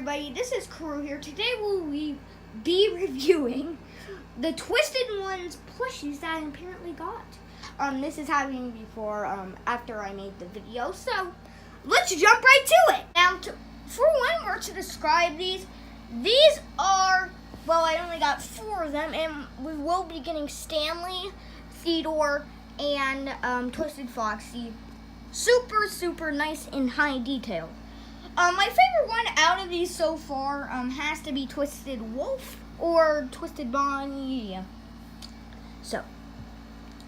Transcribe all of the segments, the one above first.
everybody, this is Kuro here. Today we'll be reviewing the Twisted Ones plushies that I apparently got. This is happening before, after I made the video, so let's jump right to it. Now, for one word to describe these are, well, I only got 4 of them, and we will be getting Stanley, Theodore, and Twisted Foxy. Super nice and high detail. My favorite one out of these so far has to be Twisted Wolf or Twisted Bonnie. So,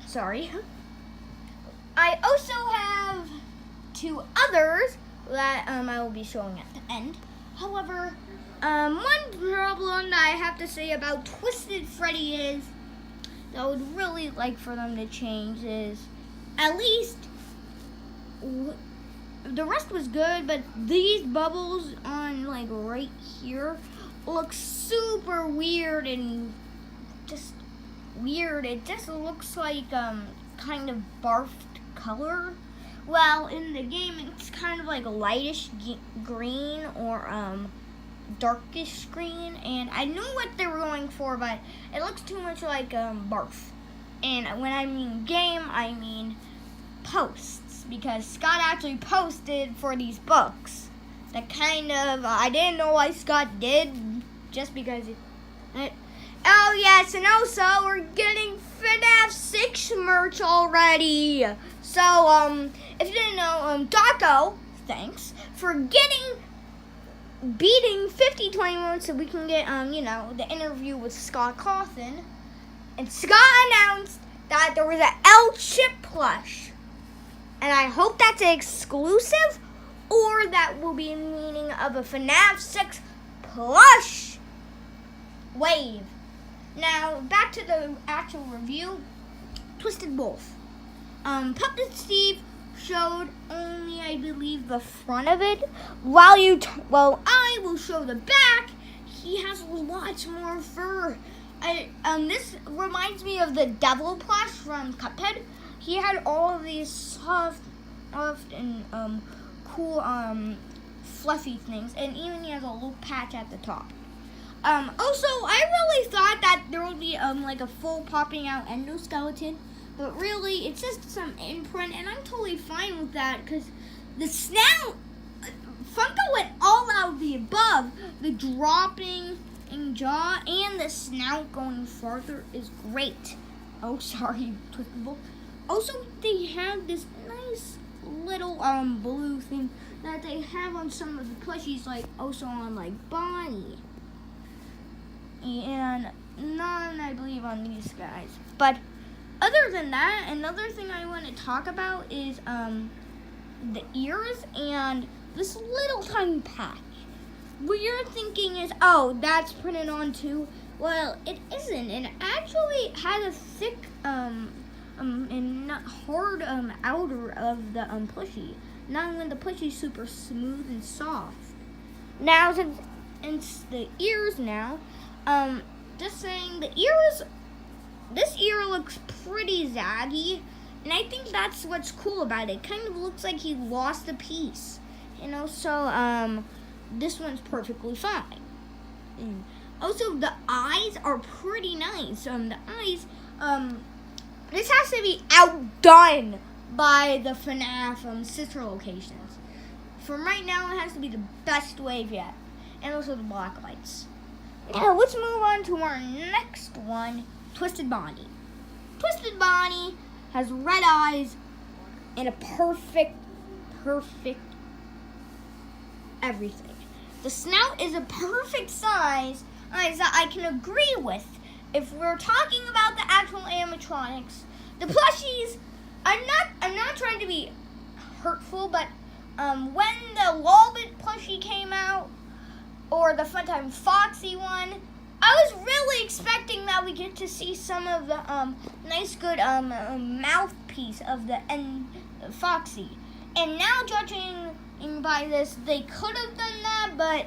sorry. I also have 2 others that I will be showing at the end. However, one problem that I have to say about Twisted Freddy is that I would really like for them to change is at least the rest was good, but these bubbles on like right here look super weird and just weird. It just looks like kind of barfed color. Well, in the game it's kind of like a lightish green or darkish green, and I knew what they were going for, but it looks too much like barf. And when I mean game, I mean posts, because Scott actually posted for these books. That kind of, I didn't know why Scott did, just because it oh yes, and also we're getting FNaf 6 merch already. So, if you didn't know, Daco, thanks for beating 50-21 so we can get, the interview with Scott Cawthon. And Scott announced that there was an L-Chip plush. And I hope that's exclusive, or that will be a meaning of a FNaf 6 plush wave. Now, back to the actual review. Twisted Wolf. Puppet Steve showed only, I believe, the front of it. While I will show the back, he has lots more fur. This reminds me of the Devil plush from Cuphead. He had all of these soft and cool fluffy things, and even he has a little patch at the top. Also, I really thought that there would be like a full popping out endoskeleton, but really it's just some imprint, and I'm totally fine with that because the snout, Funko went all out of the above. The dropping and jaw and the snout going farther is great. Oh, sorry, Twisted Wolf. Also, they have this nice little blue thing that they have on some of the plushies, like also on like Bonnie, and none, I believe, on these guys. But other than that, another thing I want to talk about is the ears and this little tiny patch. What you're thinking is, oh, that's printed on too. Well, it isn't. It actually has a thick and not hard outer of the plushie. Not when the plushie's super smooth and soft. Now, since it's the ears now, just saying the ears, this ear looks pretty zaggy, and I think that's what's cool about it. It kind of looks like he lost a piece, so this one's perfectly fine. Also, the eyes are pretty nice. The eyes, this has to be outdone by the FNAF sister locations. From right now, it has to be the best wave yet. And also the black lights. Now, let's move on to our next one, Twisted Bonnie. Twisted Bonnie has red eyes and a perfect everything. The snout is a perfect size that I can agree with. If we're talking about the actual animatronics, the plushies, I'm not trying to be hurtful, but when the Lolbit plushie came out, or the Funtime Foxy one, I was really expecting that we get to see some of the nice good mouthpiece of the Foxy. And now, judging by this, they could have done that, but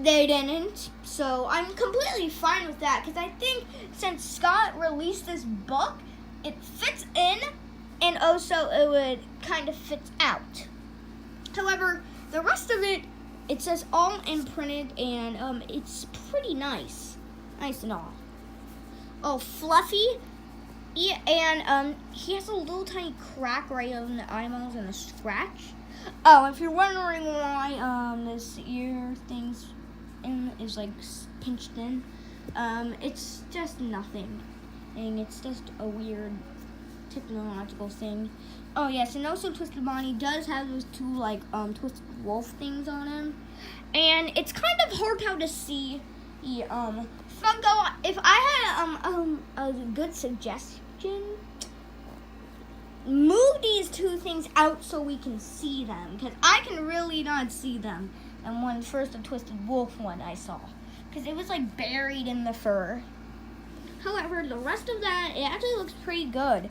they didn't. So I'm completely fine with that, because I think since Scott released this book, it fits in, and also it would kind of fit out. However, the rest of it It says all imprinted, and it's pretty nice. Nice and all. Oh, Fluffy. Yeah, and he has a little tiny crack right on the eyeballs and a scratch. Oh, if you're wondering why this ear thing's is like pinched in, it's just nothing, and it's just a weird technological thing. Oh yes, and also Twisted Bonnie does have those two like Twisted Wolf things on him, and it's kind of hard how to see. Funko, if I had a good suggestion, move these two things out so we can see them, because I can really not see them. And one first, the Twisted Wolf one I saw, because it was like buried in the fur. However, the rest of that, it actually looks pretty good.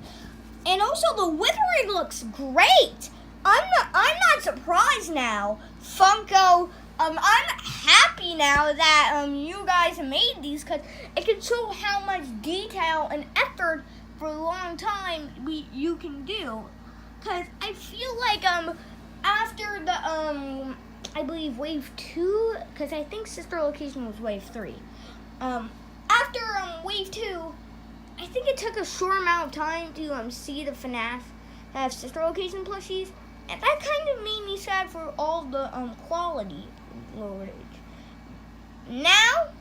And also the withering looks great. I'm not surprised now. Funko, I'm happy now that you guys made these, because it can show how much detail and effort for a long time you can do. Because I feel like after the I believe wave 2, because I think Sister Location was wave 3. After wave 2, I think it took a short amount of time to see the FNAF have Sister Location plushies, and that kind of made me sad for all the quality lowerage. Now,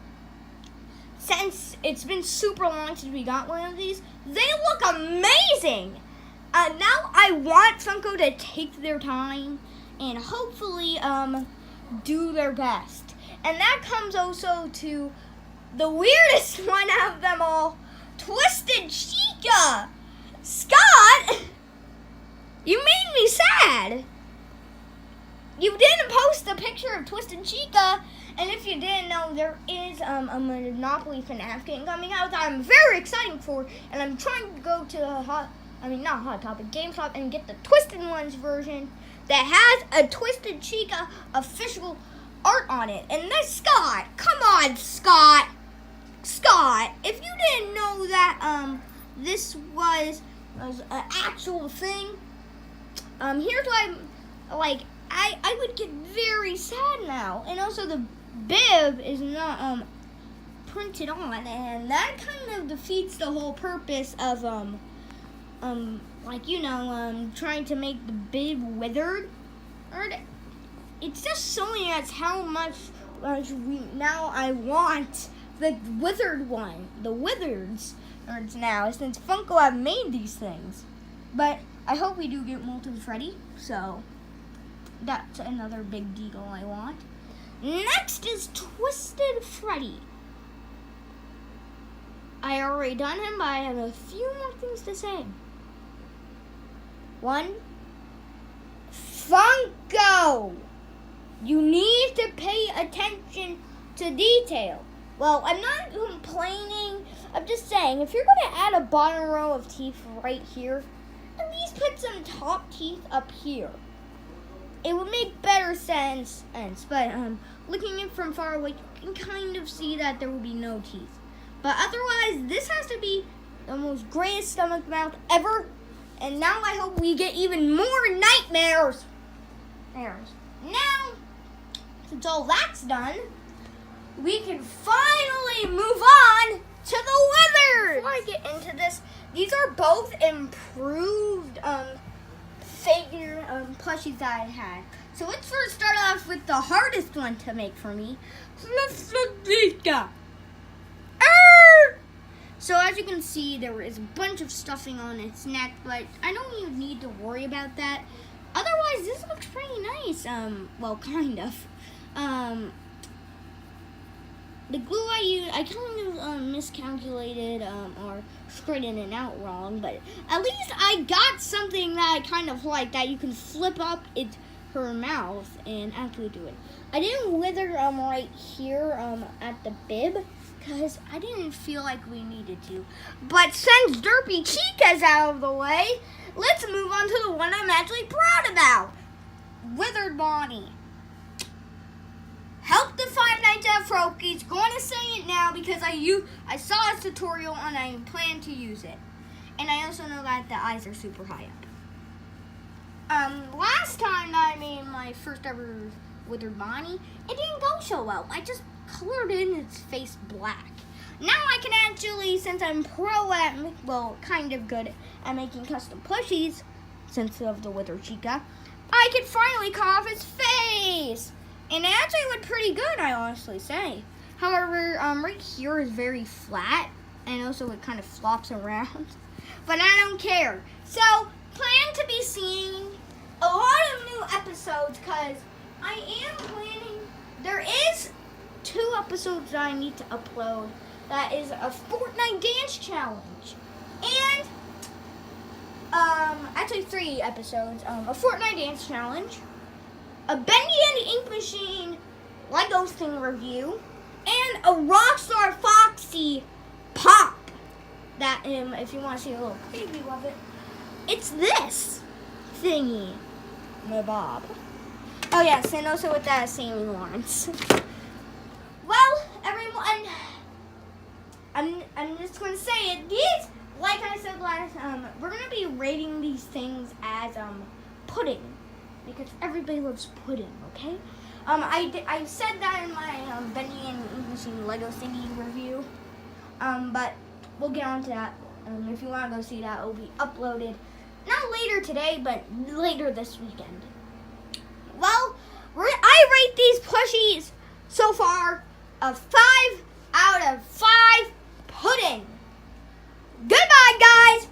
since it's been super long since we got one of these, they look amazing. Now I want Funko to take their time and hopefully do their best. And that comes also to the weirdest one of them all, Twisted Chica. Scott, you made me sad. You didn't post a picture of Twisted Chica, and if you didn't know, there is a Monopoly FNAF game coming out that I'm very excited for, and I'm trying to go to GameStop and get the Twisted Ones version that has a Twisted Chica official art on it. And that's Scott. Come on, Scott. Scott, if you didn't know that this was an actual thing, here's what I would get very sad now. And also the bib is not printed on, and that kind of defeats the whole purpose of trying to make the bib withered. It's just showing us how much now I want the withered one, the withereds now, since Funko have made these things. But I hope we do get Molten Freddy, so that's another big deal I want. Next is Twisted Freddy. I already done him, but I have a few more things to say. 1, Funko! You need to pay attention to detail. Well, I'm not complaining. I'm just saying, if you're going to add a bottom row of teeth right here, at least put some top teeth up here. It would make better sense. But looking at from far away, you can kind of see that there will be no teeth. But otherwise, this has to be the most greatest stomach mouth ever. And now I hope we get even more nightmares. Now, since all that's done, we can finally move on to the withers. Before I get into this, these are both improved figure plushies that I had. So let's first start off with the hardest one to make for me. So as you can see, there is a bunch of stuffing on its neck, but I don't even need to worry about that. Otherwise, this looks pretty nice. Well, kind of. The glue I used, I kind of miscalculated or straightened it out wrong, but at least I got something that I kind of like, that you can flip up her mouth and actually do it. I didn't wither right here at the bib, because I didn't feel like we needed to. But since Derpy Chica's out of the way, let's move on to the one I'm actually proud about. Withered Bonnie. Help the Five Nights at Froakies. Going to say it now because I saw its tutorial and I plan to use it. And I also know that the eyes are super high up. Last time that I made my first ever withered Bonnie, it didn't go so well. I just colored in its face black. Now I can actually, since I'm pro at, well, kind of good at making custom plushies, since of the withered Chica, I could finally carve his face. And it actually looked pretty good, I honestly say. However, right here is very flat, and also it kind of flops around. But I don't care. So, plan to be seeing a lot of new episodes, because I am planning, there is 2 episodes that I need to upload. That is a Fortnite dance challenge. And, actually 3 episodes. A Fortnite dance challenge, a Bendy and the Ink Machine Lego thing review, and a Rockstar Foxy pop. That, if you want to see a little preview of it, it's this thingy, my Bob. Oh yes, and also with that, Sammy Lawrence. Well, everyone, I'm just going to say it. These, like I said last, we're going to be rating these things as pudding, because everybody loves pudding. Okay. I said that in my Bendy and the Ink Machine Lego thingy review. But we'll get on to that. If you want to go see that, it will be uploaded not later today, but later this weekend. Well, I rate these plushies so far a 5 out of 5 pudding. Goodbye, guys.